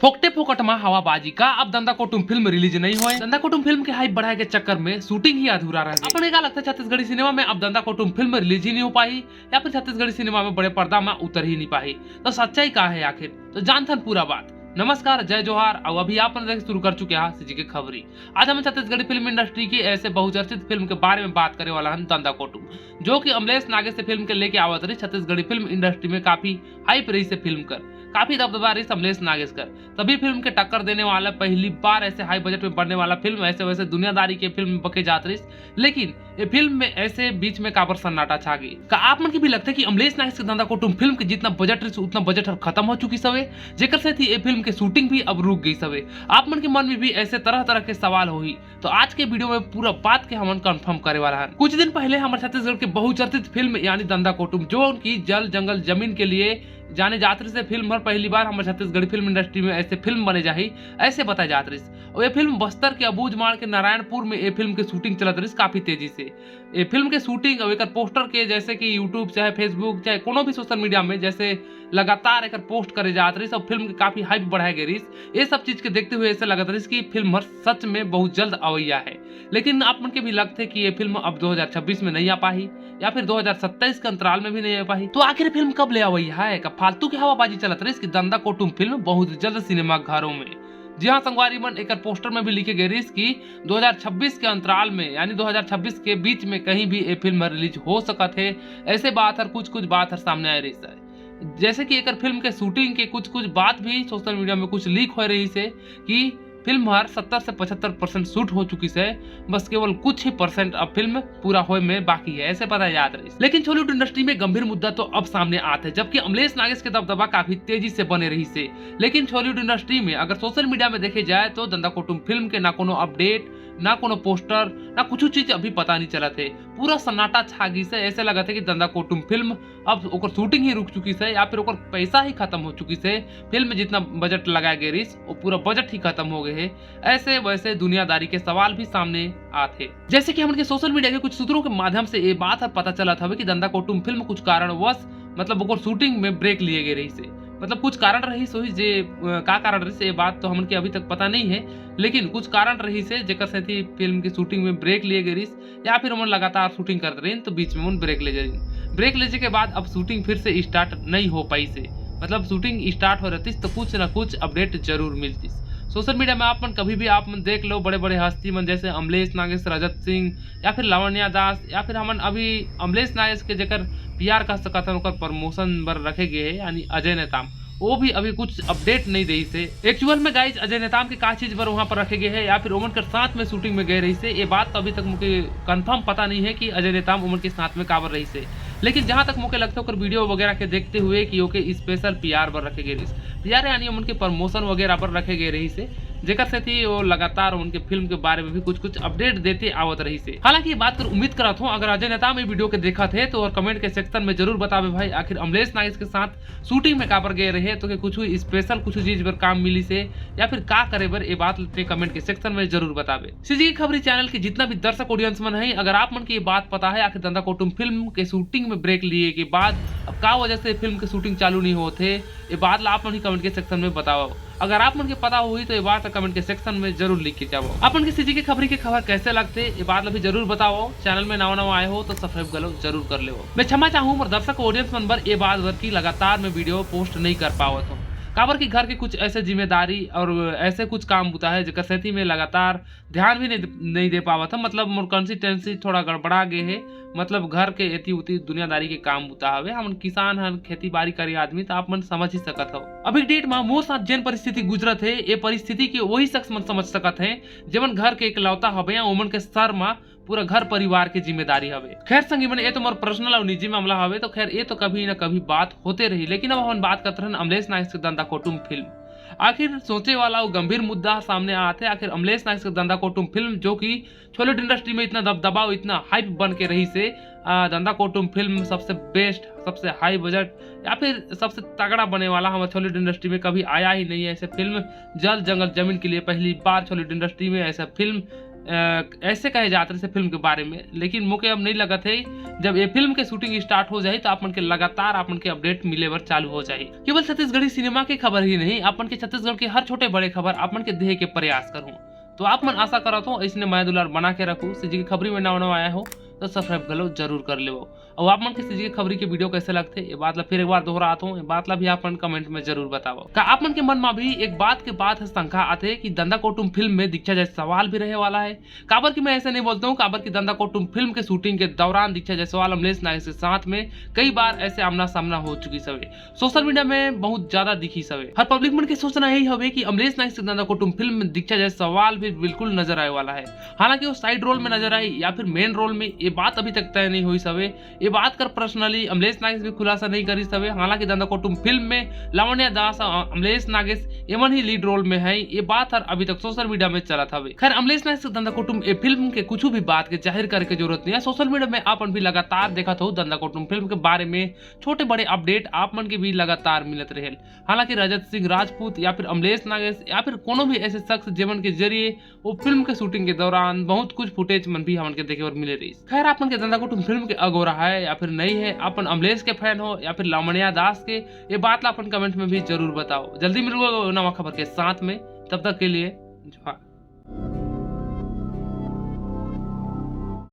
फोकटे फोकट में हवाबाजी का अब दंदा कोटुम फिल्म रिलीज नहीं हुए। दंदा कोटुम फिल्म के हाइप बढ़ाए के चक्कर में शूटिंग ही अधूरा रह गई। अपने क्या लगता है छत्तीसगढ़ी सिनेमा में अब दंदा कोटुम फिल्म रिलीज ही नहीं हो पाई या फिर छत्तीसगढ़ी सिनेमा में बड़े पर्दा में उतर ही नहीं पाई, तो सच्चाई क्या है आखिर? तो जानथन पूरा बात। नमस्कार, जय जोहार। और अभी आप शुरू कर चुके हैं सीजी के खबरी। आज हम छत्तीसगढ़ी फिल्म इंडस्ट्री की ऐसे बहुचर्चित फिल्म के बारे में बात करे वाला है दंदा कोटुम, जो कि अमलेश नागे से फिल्म के लेके आवत रही। छत्तीसगढ़ी फिल्म इंडस्ट्री में काफी हाइप रही से फिल्म कर, काफी दबदबा रही अमलेश नागेशकर। तभी फिल्म के टक्कर देने वाला पहली बार ऐसे हाई बजट में बनने वाला फिल्म ऐसे वैसे दुनियादारी के फिल्म बके जात रही। लेकिन ये फिल्म में ऐसे बीच में काबर सन्नाटा छा गई। का आप मन की भी लगता है कि अमलेश नागेश के दंदा कोटुम फिल्म के जितना बजट रही उतना बजट खत्म हो चुकी सवे, जेकर से थी ये फिल्म के शूटिंग भी अब रुक गई सवे। आप मन के मन में भी ऐसे तरह तरह के सवाल होई, तो आज के वीडियो में पूरा बात के हमन कंफर्म करे वाला है। कुछ दिन पहले हमारे छत्तीसगढ़ के बहुचर्चित फिल्म यानी दंदा कोटुम, जो उनकी जल जंगल जमीन के लिए जाने जात रही से फिल्म पर पहली बार हमारे छत्तीसगढ़ी फिल्म इंडस्ट्री में ऐसे फिल्म बने जाही ऐसे बताए जात रही। और ये फिल्म बस्तर के अबूझमाड़ के नारायणपुर में ये फिल्म की शूटिंग चलत रही काफी तेजी से। ये फिल्म के शूटिंग और एक पोस्टर के जैसे कि यूट्यूब चाहे फेसबुक चाहे कोनो भी सोशल मीडिया में जैसे लगातार एक पोस्ट करे जात रही। सब फिल्म की काफी हाइप बढ़ाई गई रही। ये सब चीज के देखते हुए ऐसे लगत रही कि फिल्म सच में बहुत जल्द अवैया है। लेकिन आप मन के भी लगते कि ये फिल्म अब 2026 में नहीं आ पाई या फिर 2027 के अंतराल में भी नहीं आ पाई, तो आखिर फिल्म कब ले अवैया है? का फालतू की हवाबाजी चलत रही कि दंदा कोटुम फिल्म बहुत जल्द सिनेमा घरों में। जी हाँ संगवारी मन, एक पोस्टर में भी लिखे गए रही कि 2026 के अंतराल में यानी 2026 के बीच में कहीं भी ये फिल्म रिलीज हो सकत है। ऐसे बात हर कुछ बात हर सामने आ रही है। जैसे कि एक फिल्म के शूटिंग के कुछ बात भी सोशल मीडिया में कुछ लीक हो रही है कि फिल्म हर 70 से 75% शूट हो चुकी है, बस केवल कुछ ही परसेंट अब फिल्म पूरा होए में बाकी है, ऐसे पता याद रही। लेकिन बॉलीवुड इंडस्ट्री में गंभीर मुद्दा तो अब सामने आते हैं, जबकि अमलेश नागेश के दबदबा काफी तेजी से बने रही से। लेकिन बॉलीवुड इंडस्ट्री में अगर सोशल मीडिया में देखे जाए तो दंदा कोटुम फिल्म के ना कोनो अपडेट ना कोनो पोस्टर ना कुछ चीज अभी पता नहीं चला थे। पूरा सन्नाटा छागी से ऐसे लगा थे कि दंदा कोटुम फिल्म अब ओकर शूटिंग ही रुक चुकी है या फिर ओकर पैसा ही खत्म हो चुकी है। फिल्म में जितना बजट लगाया गया रही वो पूरा बजट ही खत्म हो गए है। ऐसे वैसे दुनियादारी के सवाल भी सामने आते, जैसे कि हमने सोशल मीडिया के कुछ सूत्रों के माध्यम से ये बात पता चला था कि दंदा कोटुम फिल्म कुछ कारणवश मतलब ओकर शूटिंग में ब्रेक लिए गए रही से। मतलब कुछ कारण रही सोही जे का कारण रही से ये बात तो हमन के अभी तक पता नहीं है, लेकिन कुछ कारण रही से जेकर से थी फिल्म की शूटिंग में ब्रेक लिए गई या फिर हम लगातार शूटिंग करते रही तो बीच में उन ब्रेक ले जाए। ब्रेक लेने के बाद अब शूटिंग फिर से स्टार्ट नहीं हो पाई से, मतलब शूटिंग स्टार्ट हो रहती तो कुछ ना कुछ अपडेट जरूर मिलती। सोशल मीडिया में आप मन कभी भी आप मन देख लो बड़े बड़े हस्ती मन जैसे अमलेश नागेश, रजत सिंह या फिर लावण्या दास या फिर हमन अभी अमलेश नागेश के जेकर पीआर का सकथन ओकर प्रमोशन बर रखे गए है यानी अजय नेताम, वो भी अभी कुछ अपडेट नहीं दे से। एक्चुअल में गाइज अजय नेताम के का चीज पर वहां पर रखे गए हैं या फिर उमन के साथ में शूटिंग में गए रही से, ये बात तो अभी तक मुझे कंफर्म पता नहीं है कि अजय नेताम उमन के साथ में काबर रही से। लेकिन जहां तक मुझे लगता है वीडियो वगैरह के देखते हुए कि ओके स्पेशल पीआर पर रखे गए रही, पीआर यानी उनके प्रमोशन वगैरह पर रखे गए रही से, जेकर से थी वो लगातार उनके फिल्म के बारे में भी कुछ अपडेट देते आवत रही से। हालांकि ये बात कर उम्मीद करता हूँ अगर अजय नेताम ये वीडियो के देखा थे तो और कमेंट के सेक्शन में जरूर बतावे भाई आखिर अमलेश नागेश के साथ शूटिंग में काबर गए रहे तो कुछ स्पेशल कुछ चीज पर काम मिली से या फिर का करे बर ये बात कमेंट के सेक्शन में जरूर बतावे। सीजी की खबरी चैनल के जितना भी दर्शक ऑडियंस मन है, अगर आप मन की ये बात पता है आखिर दंदा कोटुम फिल्म के शूटिंग में ब्रेक लिए के बाद अब का वजह से फिल्म के शूटिंग चालू नहीं होते, ये बात आप मन ही कमेंट के सेक्शन में बताओ। अगर आप मन के पता हुई तो ये बात कमेंट के सेक्शन में जरूर लिख के जाओ। आप मन की सीजी की खबरी के खबर कैसे लगते ये बात अभी जरूर बताओ। चैनल में नवा आए हो तो सब्सक्राइब करो जरूर कर ले। मैं क्षमा चाहूँ और दर्शक ऑडियंस मन पर ये बात भर की लगातार मैं वीडियो पोस्ट नहीं कर पावत हूँ, काबर की घर की कुछ ऐसे जिम्मेदारी और ऐसे कुछ काम होता है जेकर सेती में लगातार ध्यान भी नहीं दे पावा था। मतलब मोर कंसिस्टेंसी थोड़ा गड़बड़ा गए है, मतलब घर के एती उती दुनियादारी के काम होता हवे। हम किसान हन खेती बाड़ी करे आदमी तो आप मन समझ ही सकत हो। अभी डेट में मोर साथ जेन परिस्थिति गुजरत है ये परिस्थिति के वही शख्स मन समझ सकत है जेमन घर के इकलौता हवे या ओमन के सर में पूरा घर परिवार की जिम्मेदारी हवे। खैर संगी मन ये तो मोर पर्सनल और निजी मामला हवे, तो खैर ये तो कभी ना कभी बात होते रही। लेकिन अब हम बात करते हैं अमलेश नागेश के दंदा कोटुम फिल्म। आखिर सोचे वाला वो गंभीर मुद्दा सामने आते आखिर अमलेश नागेश के दंदा कोटुम फिल्म, जो कि बॉलीवुड इंडस्ट्री में इतना दबदबाव इतना हाइप बन के रही से दंदा कोटुम फिल्म सबसे बेस्ट सबसे हाई बजट या फिर सबसे तगड़ा बने वाला हमारे बॉलीवुड इंडस्ट्री में कभी आया ही नहीं है। ऐसे फिल्म जल जंगल जमीन के लिए पहली बार बॉलीवुड इंडस्ट्री में ऐसा फिल्म ऐसे कहे जाते रहे फिल्म के बारे में, लेकिन मुझे अब नहीं लगा थे जब ये फिल्म के शूटिंग स्टार्ट हो जाए तो अपन के लगातार अपन के अपडेट मिले बर चालू हो जाए। केवल छत्तीसगढ़ी सिनेमा की खबर ही नहीं, अपन के छत्तीसगढ़ के हर छोटे बड़े खबर अपन के देह के प्रयास करूँ। तो आप मन आशा करत हो इसने मैं दुलार बना के रखूँ। सीजी की खबरी में नवा आया हो तो सब्सक्राइब कर लो, जरूर कर ले। और आप मन के सीजी की खबरी के वीडियो कैसे लगते ये बात ला फिर एक बार दोहराता हूँ, ये बात ला भी आप मन कमेंट में जरूर बताओ। का आप मन के मन में भी एक बात के बात है शंका आते कि दंदा कोटुम फिल्म में दीक्षा जैसे सवाल भी रहे वाला है। काबर की मैं ऐसे नहीं बोलता हूँ, काबर की दंदा कोटुम फिल्म के शूटिंग के दौरान दीक्षा जायसवाल अमलेश नायक के साथ में कई बार ऐसे आमना सामना हो चुकी सवे, सोशल मीडिया में बहुत ज्यादा दिखी सवे। हर पब्लिक मन के सोचना यही हवे कि अमलेश नायक से दंदा कोटुम फिल्म में दीक्षा जायसवाल भी बिल्कुल नजर आए वाला है। हालांकि वो साइड रोल में नजर आई या फिर मेन रोल में, ये बात अभी तक तय नहीं हुई सवे। ये बात कर पर्सनली अमलेश नागेश भी खुलासा नहीं करी सवे। हालांकि दंदा कोटुम फिल्म में लावण्या दास अमलेश नागेश एमन ही लीड रोल में है, ये बात हर अभी तक सोशल मीडिया में चला था। खैर अमलेश नागेश दंदा कोटुम ए फिल्म के कुछ भी बात के जाहिर करे के जरूरत नहीं है। सोशल मीडिया में आप भी लगातार देखा था दंदा कोटुम फिल्म के बारे में छोटे बड़े अपडेट आप मन के भी लगातार मिलत रहे। हालांकि रजत सिंह राजपूत या फिर अमलेश नागेश या फिर कोनो भी ऐसे शख्स जीवन के जरिए वो फिल्म के शूटिंग के दौरान बहुत कुछ फुटेज मन भी हमन के देखे और मिले रही। खैर आपन के दंदा कोटुम फिल्म के अगोरा है या फिर नहीं है, अपन अमलेश के फैन हो या फिर लावण्या दास के, ये बात ला अपन कमेंट में भी जरूर बताओ। जल्दी मिलूंगा नवा खबर के साथ में, तब तक के लिए जय।